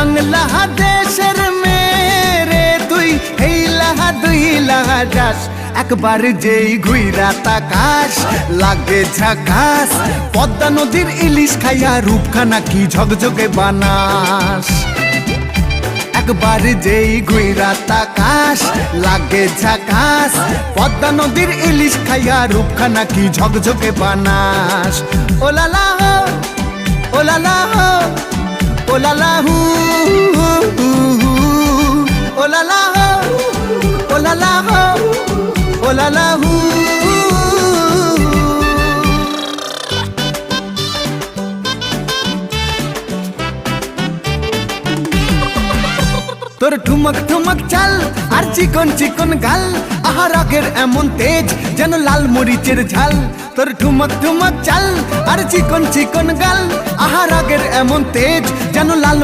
বাংলাদেশের মেরে তুই হেইলা দুই লাগাস একবার যেই ঘুইরা তাকাস লাগে ঝাকাস পদ্মা নদীর ইলিশ খাইয়া রূপখানা কি ঝকঝকে বানাস একবার যেই ঘুইরা তাকাস লাগে ঝাকাস পদ্মা নদীর ইলিশ খাইয়া রূপখানা কি ঝকঝকে বানাস ওলালা হো ওলালা হো ওলালা হু ওলালা হো ওলালা হো ওলালা হু তোর ঠুমক ঠুমক চাল আর চিকন চিকন গাল আহা রাগের এমন তেজ যেন লাল মরিচের ঝাল তোর ঠুমক ঠুমক চাল আর চিকন চিকন গাল আহা রাগের এমন তেজ যেন লাল